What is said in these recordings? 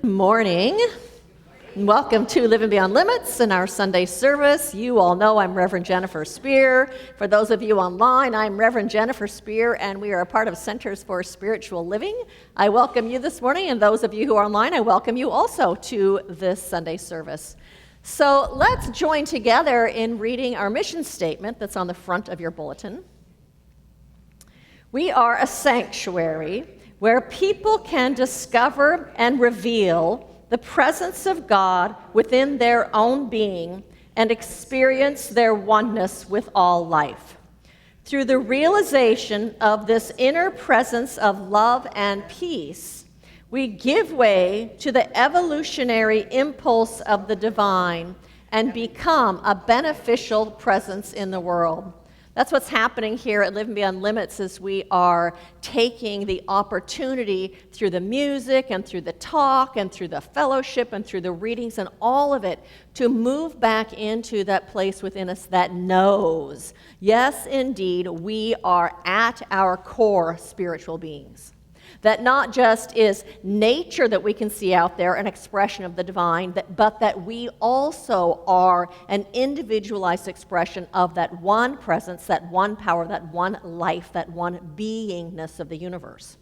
Morning. Welcome to Living Beyond Limits and our Sunday service. You all know I'm Reverend Jennifer Spear. For those of you online, I'm Reverend Jennifer Spear, and we are a part of Centers for Spiritual Living. I welcome you this morning, and those of you who are online, I welcome you also to this Sunday service. So let's join together in reading our mission statement that's on the front of your bulletin. We are a sanctuary where people can discover and reveal the presence of God within their own being and experience their oneness with all life. Through the realization of this inner presence of love and peace, we give way to the evolutionary impulse of the divine and become a beneficial presence in the world. That's what's happening here at Living Beyond Limits as we are taking the opportunity through the music and through the talk and through the fellowship and through the readings and all of it to move back into that place within us that knows, yes, indeed, we are at our core spiritual beings. That not just is nature that we can see out there, an expression of the divine, but that we also are an individualized expression of that one presence, that one power, that one life, that one beingness of the universe.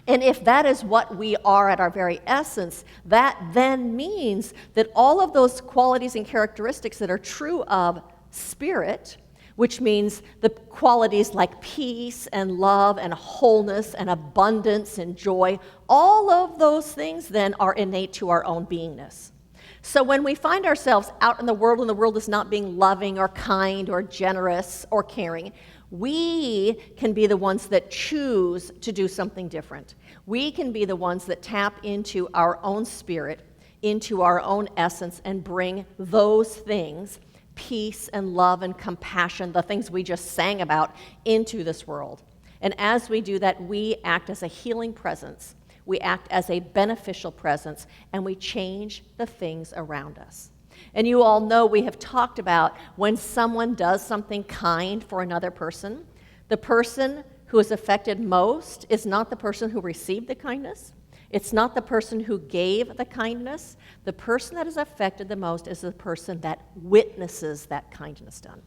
And if that is what we are at our very essence, that then means that all of those qualities and characteristics that are true of spirit, which means the qualities like peace and love and wholeness and abundance and joy, all of those things then are innate to our own beingness. So when we find ourselves out in the world and the world is not being loving or kind or generous or caring, we can be the ones that choose to do something different. We can be the ones that tap into our own spirit, into our own essence, and bring those things, peace and love and compassion, the things we just sang about, into this world. And as we do that, we act as a healing presence, we act as a beneficial presence, and we change the things around us. And you all know we have talked about when someone does something kind for another person, the person who is affected most is not the person who received the kindness. It's not the person who gave the kindness. The person that is affected the most is the person that witnesses that kindness done.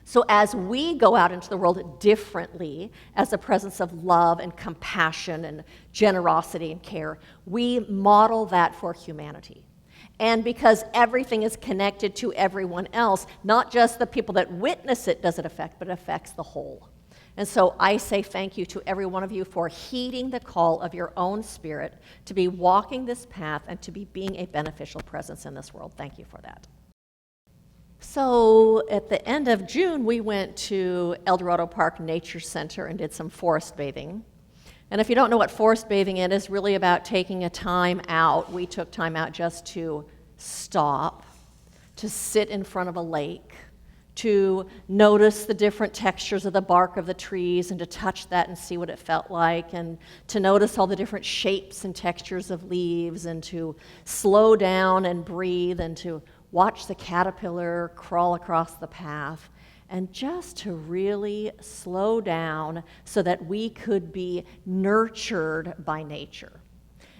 So as we go out into the world differently, as a presence of love and compassion and generosity and care, we model that for humanity. And because everything is connected to everyone else, not just the people that witness it does it affect, but it affects the whole. And so I say thank you to every one of you for heeding the call of your own spirit to be walking this path and to be being a beneficial presence in this world. Thank you for that. So at the end of June, we went to El Dorado Park Nature Center and did some forest bathing. And if you don't know what forest bathing is, it's really about taking a time out. We took time out just to stop, to sit in front of a lake, to notice the different textures of the bark of the trees and to touch that and see what it felt like, and to notice all the different shapes and textures of leaves, and to slow down and breathe, and to watch the caterpillar crawl across the path, and just to really slow down so that we could be nurtured by nature.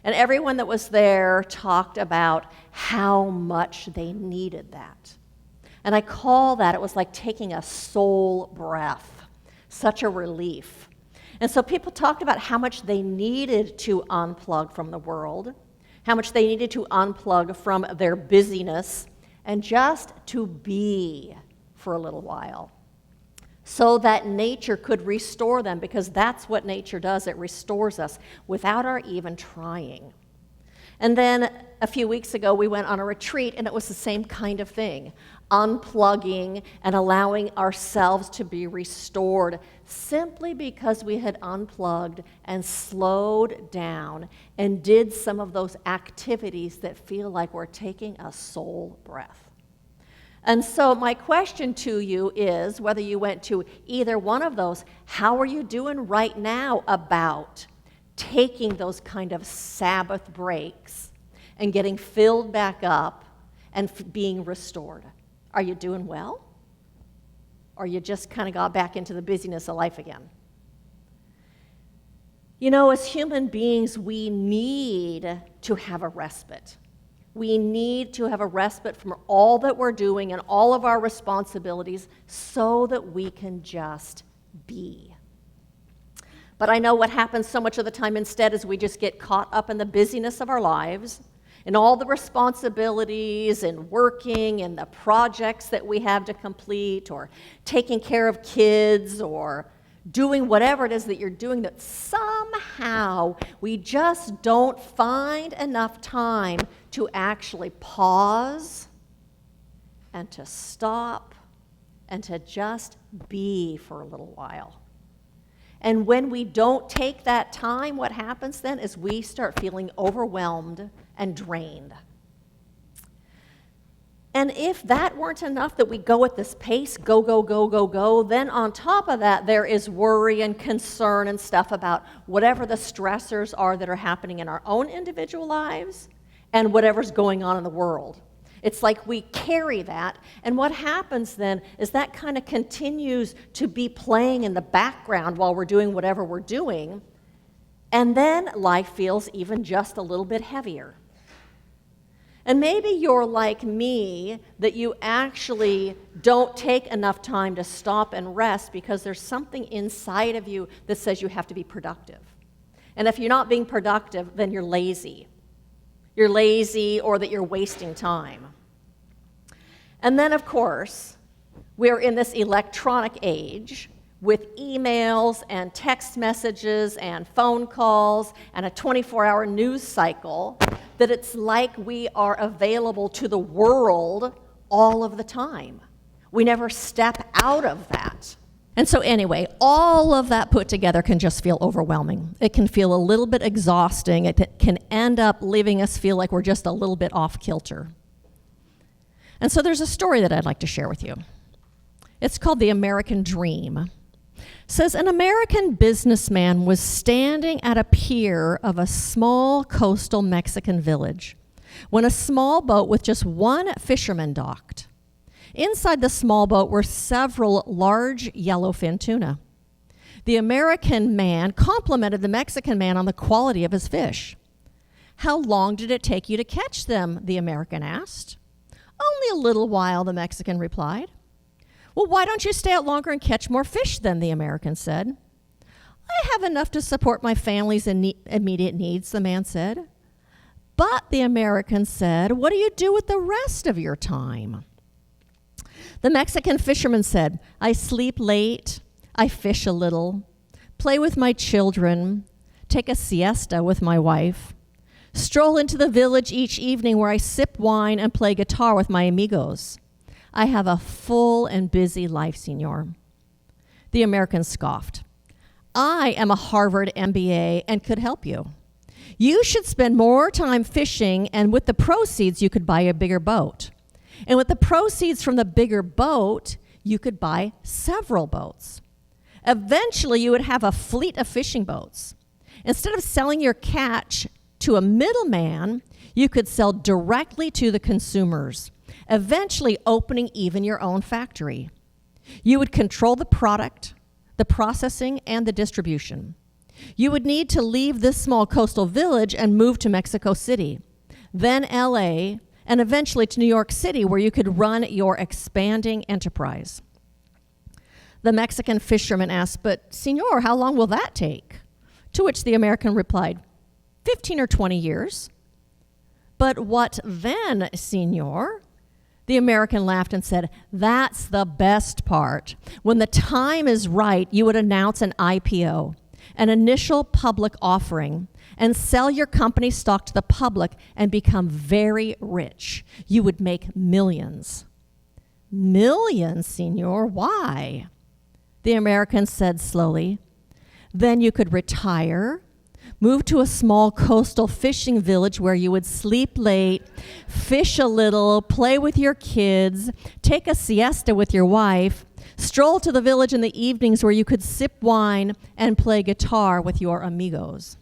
And everyone that was there talked about how much they needed that. And I call that, it was like taking a soul breath, such a relief. And so people talked about how much they needed to unplug from the world, how much they needed to unplug from their busyness, and just to be for a little while, so that nature could restore them, because that's what nature does. It restores us without our even trying. And then a few weeks ago, we went on a retreat, and it was the same kind of thing, unplugging and allowing ourselves to be restored simply because we had unplugged and slowed down and did some of those activities that feel like we're taking a soul breath. And so my question to you is, whether you went to either one of those, how are you doing right now about taking those kind of Sabbath breaks and getting filled back up and being restored? Are you doing well? Or you just kind of got back into the busyness of life again? You know, as human beings, we need to have a respite. We need to have a respite from all that we're doing and all of our responsibilities so that we can just be. But I know what happens so much of the time instead is we just get caught up in the busyness of our lives and all the responsibilities and working and the projects that we have to complete or taking care of kids or doing whatever it is that you're doing, that somehow we just don't find enough time to actually pause and to stop and to just be for a little while. And when we don't take that time, what happens then is we start feeling overwhelmed and drained. And if that weren't enough that we go at this pace, go, go, go, go, go, then on top of that, there is worry and concern and stuff about whatever the stressors are that are happening in our own individual lives and whatever's going on in the world. It's like we carry that, and what happens then is that kind of continues to be playing in the background while we're doing whatever we're doing, and then life feels even just a little bit heavier. And maybe you're like me, that you actually don't take enough time to stop and rest because there's something inside of you that says you have to be productive. And if you're not being productive, then you're lazy. You're lazy or that you're wasting time. And then, of course, we're in this electronic age with emails and text messages and phone calls and a 24-hour news cycle that it's like we are available to the world all of the time. We never step out of that. And so anyway, all of that put together can just feel overwhelming. It can feel a little bit exhausting. It can end up leaving us feel like we're just a little bit off kilter. And so there's a story that I'd like to share with you. It's called The American Dream. It says an American businessman was standing at a pier of a small coastal Mexican village when a small boat with just one fisherman docked. Inside the small boat were several large yellowfin tuna. The American man complimented the Mexican man on the quality of his fish. "How long did it take you to catch them?" the American asked. "Only a little while," the Mexican replied. "Well, why don't you stay out longer and catch more fish then?" the American said. "I have enough to support my family's immediate needs," the man said. "But," the American said, "what do you do with the rest of your time?" The Mexican fisherman said, "I sleep late, I fish a little, play with my children, take a siesta with my wife, stroll into the village each evening where I sip wine and play guitar with my amigos. I have a full and busy life, senor." The American scoffed. "I am a Harvard MBA and could help you. You should spend more time fishing, and with the proceeds, you could buy a bigger boat. And with the proceeds from the bigger boat, you could buy several boats. Eventually, you would have a fleet of fishing boats. Instead of selling your catch to a middleman, you could sell directly to the consumers, eventually opening even your own factory. You would control the product, the processing, and the distribution. You would need to leave this small coastal village and move to Mexico City, then LA, and eventually to New York City, where you could run your expanding enterprise." The Mexican fisherman asked, "But, senor, how long will that take?" To which the American replied, 15 or 20 years. "But what then, senor?" The American laughed and said, "That's the best part. When the time is right, you would announce an IPO, an initial public offering, and sell your company stock to the public and become very rich. You would make millions." "Millions, senor? Why?" The American said slowly, "Then you could retire, move to a small coastal fishing village where you would sleep late, fish a little, play with your kids, take a siesta with your wife, stroll to the village in the evenings where you could sip wine and play guitar with your amigos."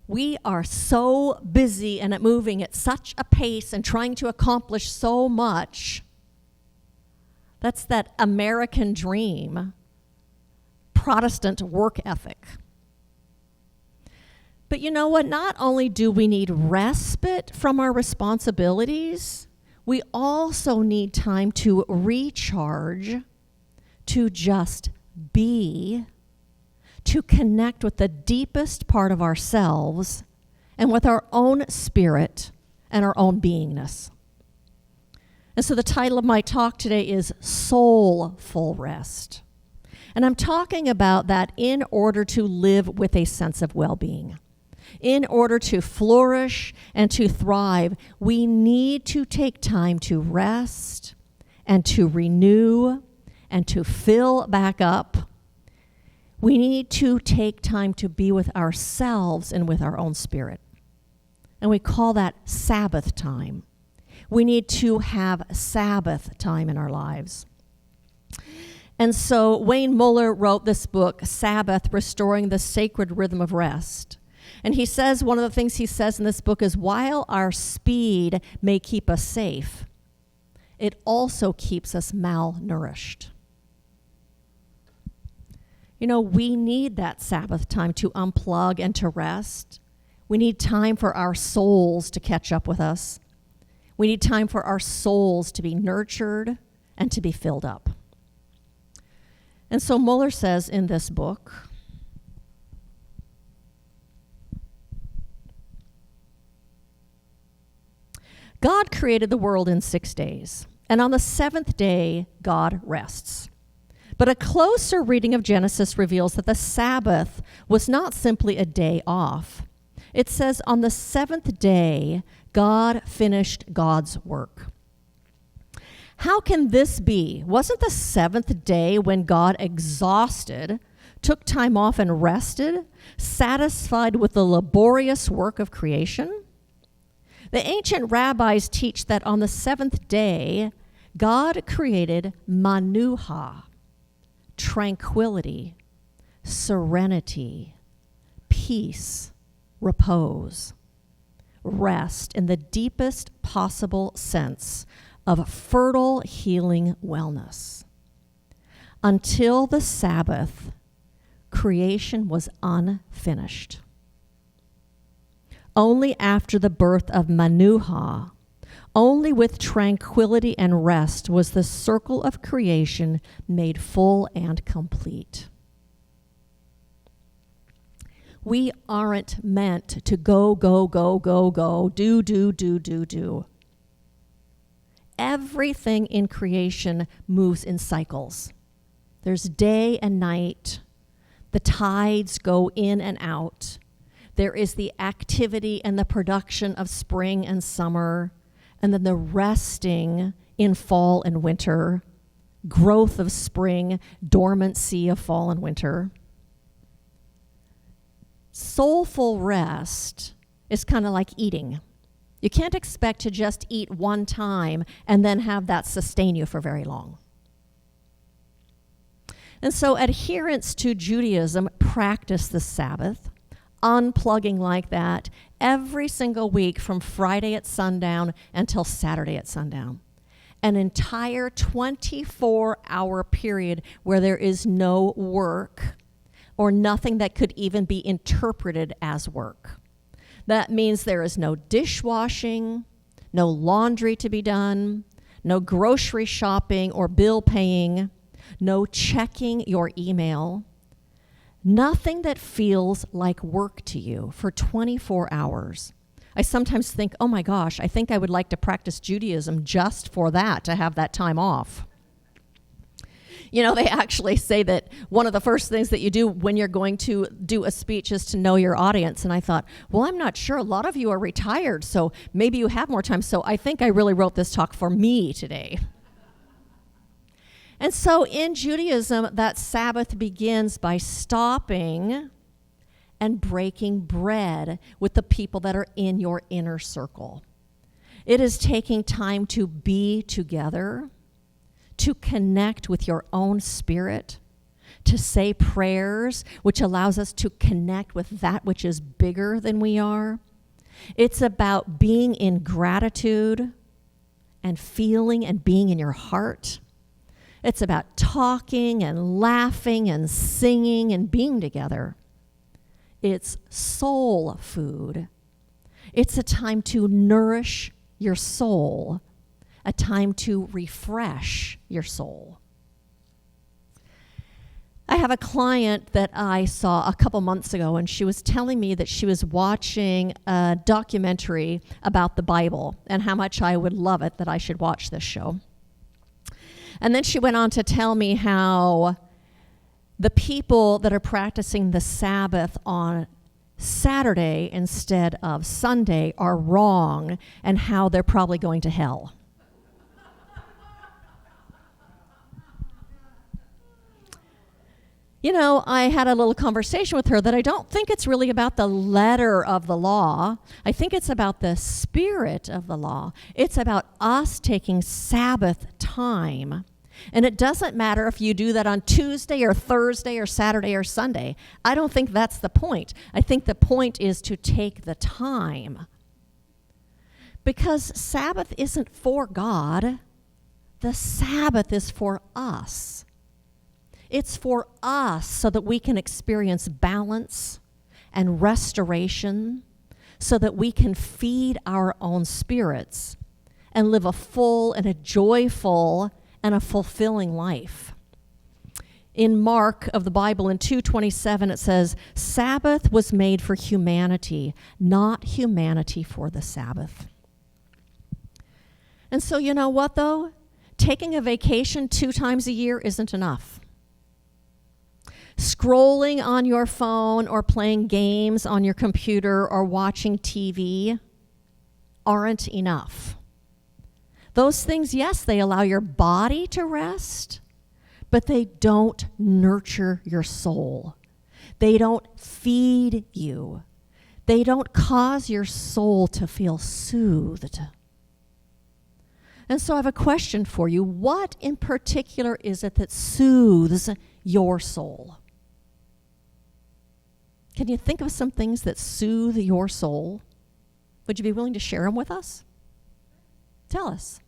We are so busy and moving at such a pace and trying to accomplish so much. That's that American dream Protestant work ethic. But you know what? Not only do we need respite from our responsibilities, we also need time to recharge, to just be, to connect with the deepest part of ourselves and with our own spirit and our own beingness. And so the title of my talk today is Soulful Rest. And I'm talking about that in order to live with a sense of well-being. In order to flourish and to thrive, we need to take time to rest and to renew and to fill back up. We need to take time to be with ourselves and with our own spirit. And we call that Sabbath time. We need to have Sabbath time in our lives. And so Wayne Muller wrote this book, Sabbath, Restoring the Sacred Rhythm of Rest. And he says, one of the things he says in this book is, while our speed may keep us safe, it also keeps us malnourished. You know, we need that Sabbath time to unplug and to rest. We need time for our souls to catch up with us. We need time for our souls to be nurtured and to be filled up. And so Muller says in this book, God created the world in 6 days, and on the seventh day, God rests. But a closer reading of Genesis reveals that the Sabbath was not simply a day off. It says on the seventh day, God finished God's work. How can this be? Wasn't the seventh day when God, exhausted, took time off and rested, satisfied with the laborious work of creation? The ancient rabbis teach that on the seventh day, God created manuha, tranquility, serenity, peace, repose, rest in the deepest possible sense of fertile healing wellness. Until the Sabbath, creation was unfinished. Only after the birth of Manuha, only with tranquility and rest was the circle of creation made full and complete. We aren't meant to go, do. Everything in creation moves in cycles. There's day and night. The tides go in and out. There is the activity and the production of spring and summer, and then the resting in fall and winter, growth of spring, dormancy of fall and winter. Soulful rest is kind of like eating. You can't expect to just eat one time and then have that sustain you for very long. And so adherents to Judaism practice the Sabbath, unplugging like that every single week from Friday at sundown until Saturday at sundown. An entire 24-hour period where there is no work or nothing that could even be interpreted as work. That means there is no dishwashing, no laundry to be done, no grocery shopping or bill paying, no checking your email. Nothing that feels like work to you for 24 hours. I sometimes think, oh my gosh, I think I would like to practice Judaism just for that, to have that time off. You know, they actually say that one of the first things that you do when you're going to do a speech is to know your audience. And I thought, well, I'm not sure. A lot of you are retired, so maybe you have more time. So I think I really wrote this talk for me today. And so in Judaism, that Sabbath begins by stopping and breaking bread with the people that are in your inner circle. It is taking time to be together, to connect with your own spirit, to say prayers, which allows us to connect with that which is bigger than we are. It's about being in gratitude and feeling and being in your heart. It's about talking and laughing and singing and being together. It's soul food. It's a time to nourish your soul, a time to refresh your soul. I have a client that I saw a couple months ago, and she was telling me that she was watching a documentary about the Bible and how much I would love it that I should watch this show. And then she went on to tell me how the people that are practicing the Sabbath on Saturday instead of Sunday are wrong and how they're probably going to hell. You know, I had a little conversation with her that I don't think it's really about the letter of the law. I think it's about the spirit of the law. It's about us taking Sabbath time. And it doesn't matter if you do that on Tuesday or Thursday or Saturday or Sunday. I don't think that's the point. I think the point is to take the time. Because Sabbath isn't for God. The Sabbath is for us. It's for us so that we can experience balance and restoration, so that we can feed our own spirits and live a full and a joyful and a fulfilling life. In Mark of the Bible, in 2:27, it says, Sabbath was made for humanity, not humanity for the Sabbath. And so you know what, though? Taking a vacation 2 times a year isn't enough. Scrolling on your phone or playing games on your computer or watching TV aren't enough. Those things, yes, they allow your body to rest, but they don't nurture your soul. They don't feed you. They don't cause your soul to feel soothed. And so I have a question for you. What in particular is it that soothes your soul? Can you think of some things that soothe your soul? Would you be willing to share them with us? Tell us.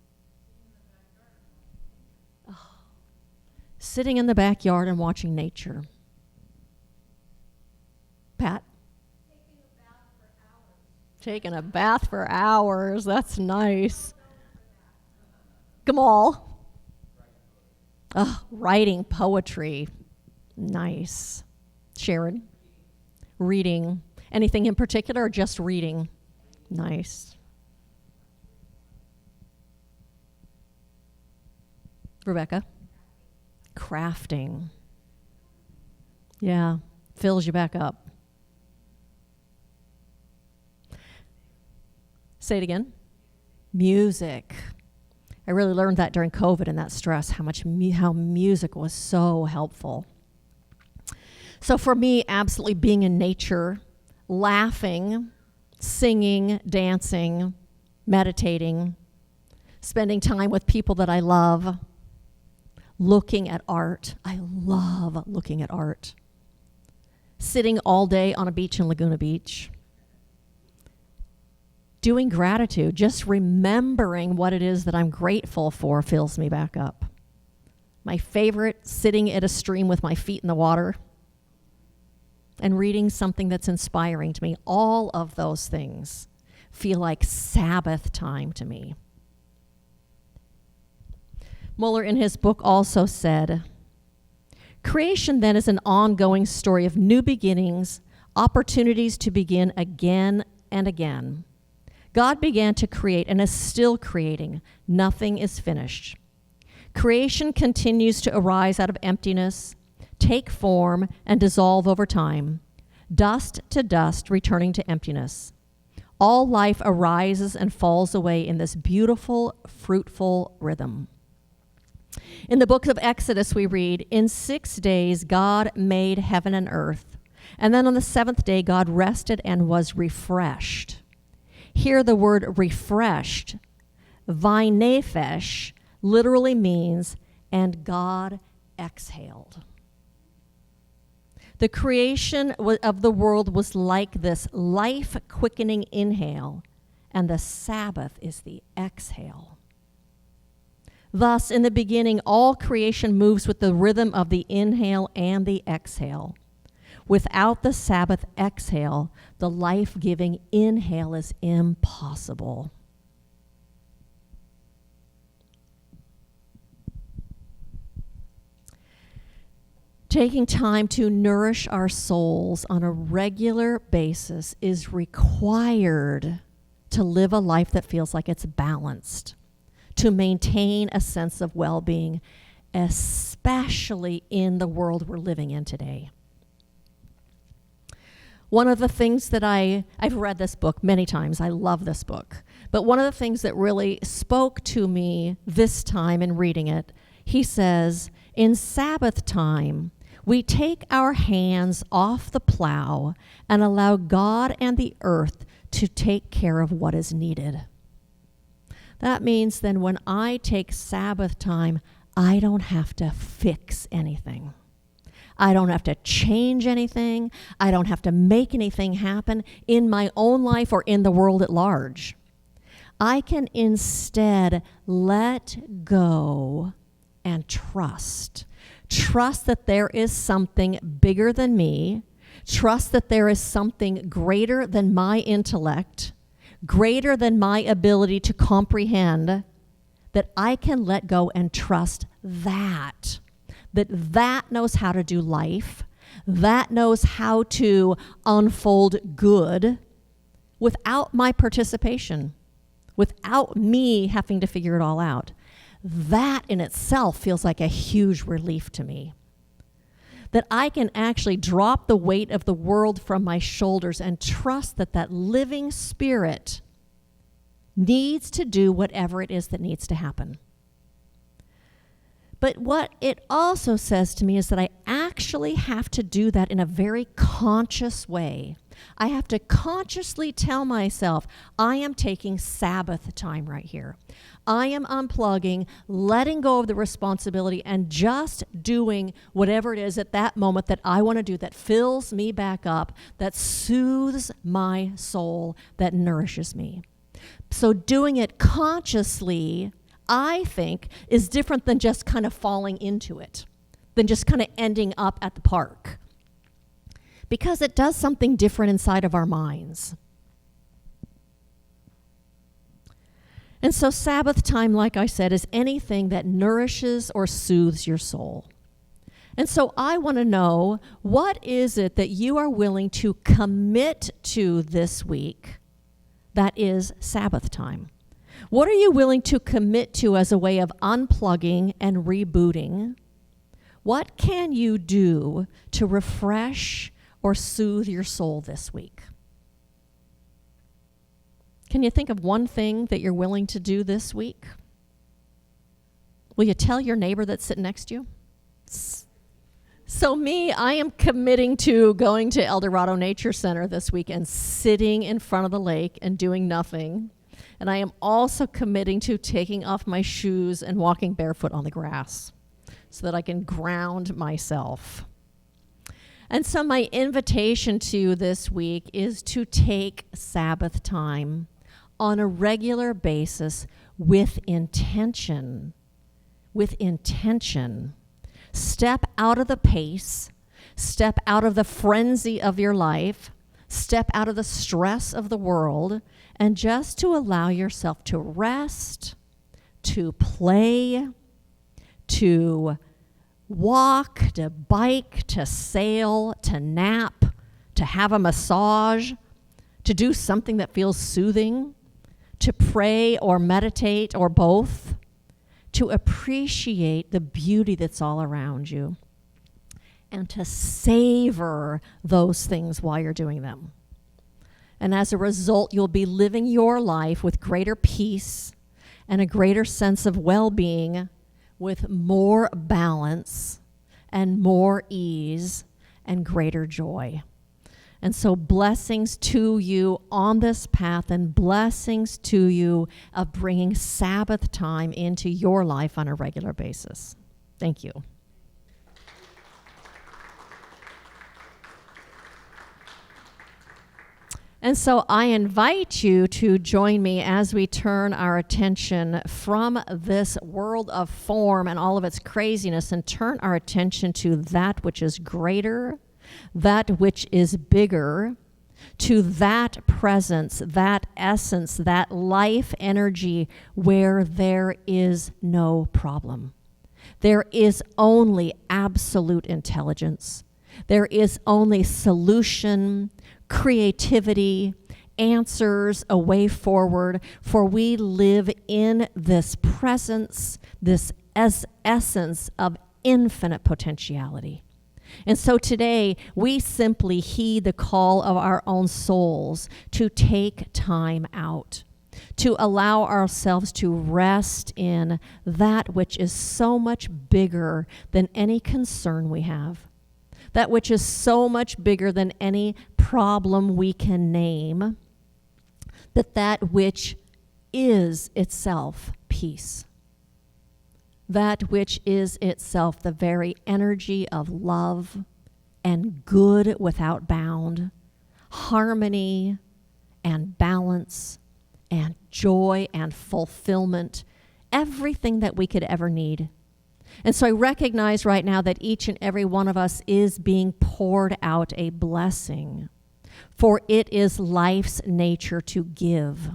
Oh, sitting in the backyard and watching nature. Pat? Taking a bath for hours. That's nice. Gamal? Oh, writing poetry. Nice. Sharon? Reading. Anything in particular or just reading? Nice. Rebecca? Crafting. Yeah, fills you back up. Say it again. Music. I really learned that during COVID and that stress, how music was so helpful. So for me, absolutely being in nature, laughing, singing, dancing, meditating, spending time with people that I love, looking at art. I love looking at art. Sitting all day on a beach in Laguna Beach. Doing gratitude, just remembering what it is that I'm grateful for fills me back up. My favorite, sitting at a stream with my feet in the water and reading something that's inspiring to me. All of those things feel like Sabbath time to me. Muller in his book also said, creation then is an ongoing story of new beginnings, opportunities to begin again and again. God began to create and is still creating. Nothing is finished. Creation continues to arise out of emptiness, take form, and dissolve over time, dust to dust, returning to emptiness. All life arises and falls away in this beautiful, fruitful rhythm. In the book of Exodus, we read, in 6 days God made heaven and earth, and then on the 7th day God rested and was refreshed. Here the word refreshed, vinephesh, literally means, and God exhaled. The creation of the world was like this life-quickening inhale, and the Sabbath is the exhale. Thus, in the beginning, all creation moves with the rhythm of the inhale and the exhale. Without the Sabbath exhale, the life-giving inhale is impossible. Taking time to nourish our souls on a regular basis is required to live a life that feels like it's balanced, to maintain a sense of well-being, especially in the world we're living in today. One of the things that I've read this book many times. I love this book. But one of the things that really spoke to me this time in reading it, he says, in Sabbath time, we take our hands off the plow and allow God and the earth to take care of what is needed. That means then when I take Sabbath time, I don't have to fix anything. I don't have to change anything. I don't have to make anything happen in my own life or in the world at large. I can instead let go and trust. Trust that there is something bigger than me. Trust that there is something greater than my intellect, greater than my ability to comprehend, that I can let go and trust that knows how to do life, that knows how to unfold good without my participation, without me having to figure it all out. That in itself feels like a huge relief to me. That I can actually drop the weight of the world from my shoulders and trust that that living spirit needs to do whatever it is that needs to happen. But what it also says to me is that I actually have to do that in a very conscious way. I have to consciously tell myself, I am taking Sabbath time right here. I am unplugging, letting go of the responsibility, and just doing whatever it is at that moment that I want to do that fills me back up, that soothes my soul, that nourishes me. So doing it consciously, I think, is different than just kind of falling into it, than just kind of ending up at the park. Because it does something different inside of our minds. And so Sabbath time, like I said, is anything that nourishes or soothes your soul. And so I want to know, what is it that you are willing to commit to this week that is Sabbath time? What are you willing to commit to as a way of unplugging and rebooting? What can you do to refresh or soothe your soul this week? Can you think of one thing that you're willing to do this week? Will you tell your neighbor that's sitting next to you? So me, I am committing to going to El Dorado Nature Center this week and sitting in front of the lake and doing nothing. And I am also committing to taking off my shoes and walking barefoot on the grass so that I can ground myself. And so my invitation to you this week is to take Sabbath time on a regular basis with intention. With intention. Step out of the pace. Step out of the frenzy of your life. Step out of the stress of the world, and just to allow yourself to rest, to play, to walk, to bike, to sail, to nap, to have a massage, to do something that feels soothing, to pray or meditate or both, to appreciate the beauty that's all around you, and to savor those things while you're doing them. And as a result, you'll be living your life with greater peace and a greater sense of well-being, with more balance and more ease and greater joy. And so blessings to you on this path, and blessings to you of bringing Sabbath time into your life on a regular basis. Thank you. And so I invite you to join me as we turn our attention from this world of form and all of its craziness and turn our attention to that which is greater, that which is bigger, to that presence, that essence, that life energy where there is no problem. There is only absolute intelligence. There is only solution, creativity, answers, a way forward, for we live in this presence, this essence of infinite potentiality. And so today, we simply heed the call of our own souls to take time out, to allow ourselves to rest in that which is so much bigger than any concern we have, that which is so much bigger than any problem we can name, that which is itself peace. That which is itself the very energy of love and good without bound, harmony and balance and joy and fulfillment, everything that we could ever need. And so I recognize right now that each and every one of us is being poured out a blessing, for it is life's nature to give.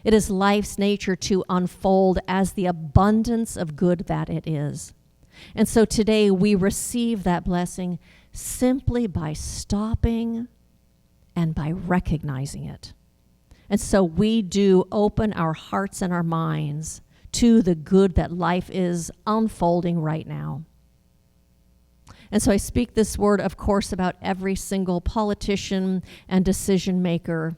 It is life's nature to unfold as the abundance of good that it is. And so today we receive that blessing simply by stopping and by recognizing it. And so we do open our hearts and our minds to the good that life is unfolding right now. And so I speak this word, of course, about every single politician and decision maker,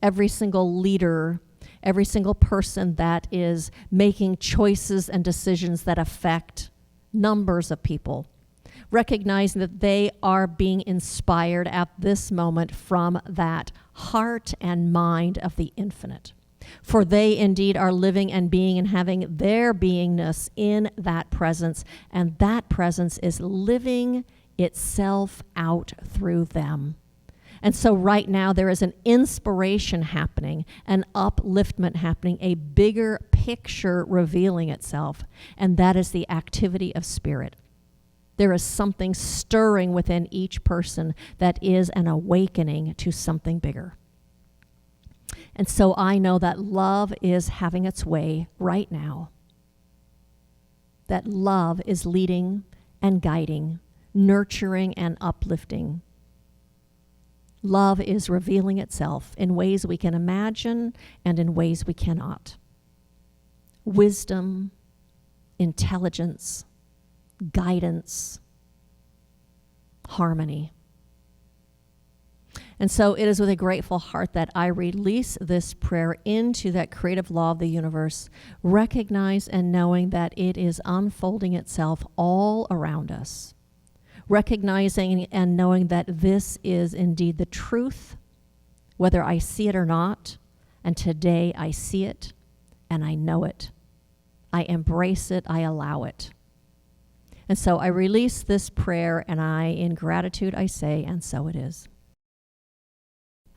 every single leader, every single person that is making choices and decisions that affect numbers of people, recognizing that they are being inspired at this moment from that heart and mind of the infinite. For they indeed are living and being and having their beingness in that presence, and that presence is living itself out through them. And so right now there is an inspiration happening, an upliftment happening, a bigger picture revealing itself, and that is the activity of spirit. There is something stirring within each person that is an awakening to something bigger. And so I know that love is having its way right now. That love is leading and guiding, nurturing and uplifting. Love is revealing itself in ways we can imagine and in ways we cannot. Wisdom, intelligence, guidance, harmony. And so it is with a grateful heart that I release this prayer into that creative law of the universe, recognize and knowing that it is unfolding itself all around us. Recognizing and knowing that this is indeed the truth, whether I see it or not, and today I see it and I know it. I embrace it, I allow it. And so I release this prayer, and in gratitude I say, and so it is.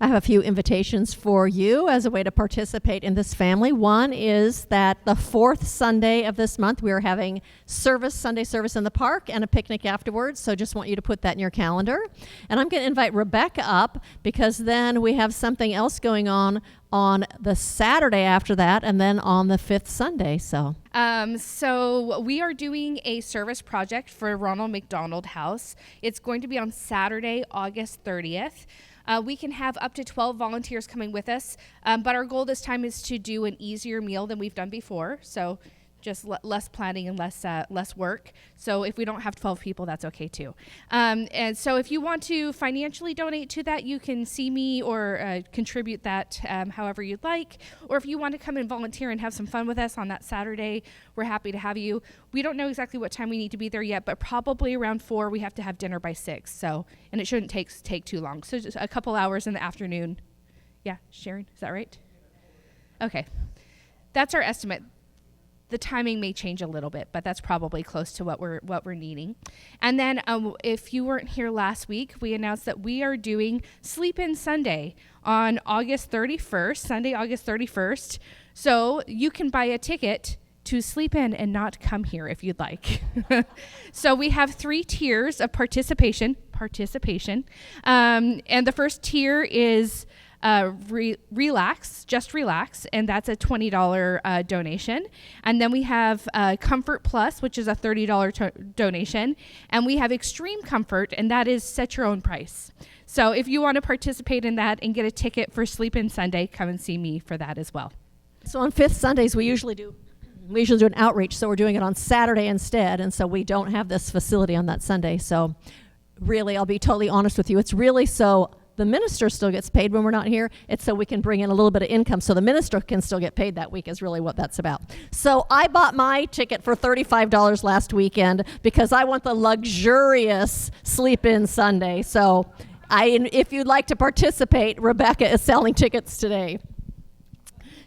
I have a few invitations for you as a way to participate in this family. One is that the fourth Sunday of this month, we are having Sunday service in the park and a picnic afterwards. So just want you to put that in your calendar. And I'm going to invite Rebecca up, because then we have something else going on the Saturday after that, and then on the fifth Sunday. So we are doing a service project for Ronald McDonald House. It's going to be on Saturday, August 30th. We can have up to 12 volunteers coming with us, but our goal this time is to do an easier meal than we've done before, so just less planning and less work. So if we don't have 12 people, that's okay too. And so if you want to financially donate to that, you can see me or contribute that however you'd like. Or if you want to come and volunteer and have some fun with us on that Saturday, we're happy to have you. We don't know exactly what time we need to be there yet, but probably around 4. We have to have dinner by 6. So, and it shouldn't take too long. So just a couple hours in the afternoon. Yeah, Sharon, is that right? Okay, that's our estimate. The timing may change a little bit, but that's probably close to what we're needing. And then if you weren't here last week, we announced that we are doing Sleep In Sunday on August 31st, Sunday, August 31st. So you can buy a ticket to sleep in and not come here if you'd like. So we have 3 tiers of participation. And the first tier is relax, and that's a $20 donation. And then we have Comfort Plus, which is a $30 donation. And we have Extreme Comfort, and that is set your own price. So if you want to participate in that and get a ticket for Sleep In Sunday, come and see me for that as well. So on fifth Sundays, we usually do an outreach, so we're doing it on Saturday instead, and so we don't have this facility on that Sunday. So really, I'll be totally honest with you, it's really so the minister still gets paid when we're not here. It's so we can bring in a little bit of income so the minister can still get paid that week is really what that's about. So I bought my ticket for $35 last weekend because I want the luxurious sleep-in Sunday. So if you'd like to participate, Rebecca is selling tickets today.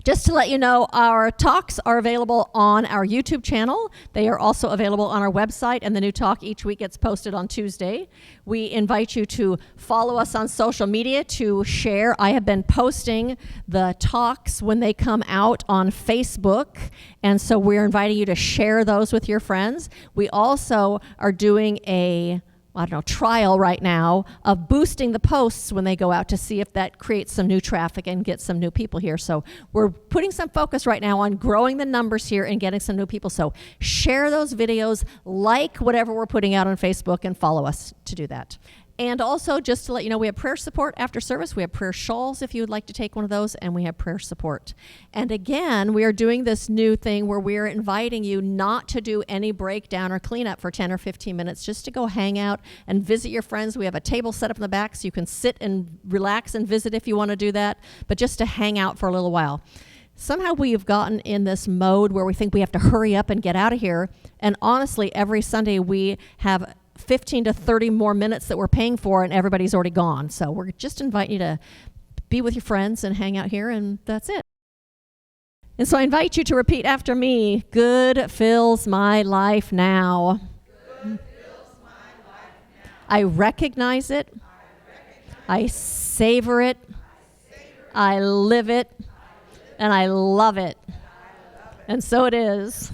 Just to let you know, our talks are available on our YouTube channel. They are also available on our website, and the new talk each week gets posted on Tuesday. We invite you to follow us on social media to share. I have been posting the talks when they come out on Facebook, and so we're inviting you to share those with your friends. We also are doing a trial right now of boosting the posts when they go out to see if that creates some new traffic and gets some new people here. So we're putting some focus right now on growing the numbers here and getting some new people. So share those videos, like whatever we're putting out on Facebook, and follow us to do that. And also, just to let you know, we have prayer support after service. We have prayer shawls if you would like to take one of those, and we have prayer support. And again, we are doing this new thing where we're inviting you not to do any breakdown or cleanup for 10 or 15 minutes, just to go hang out and visit your friends. We have a table set up in the back so you can sit and relax and visit if you want to do that, but just to hang out for a little while. Somehow we have gotten in this mode where we think we have to hurry up and get out of here. And honestly, every Sunday we have 15 to 30 more minutes that we're paying for, and everybody's already gone. So we're just inviting you to be with your friends and hang out here, and that's it. And so I invite you to repeat after me. Good fills my life now. Good fills my life now. I recognize it. I savor it. I live it. And I love it. And so it is.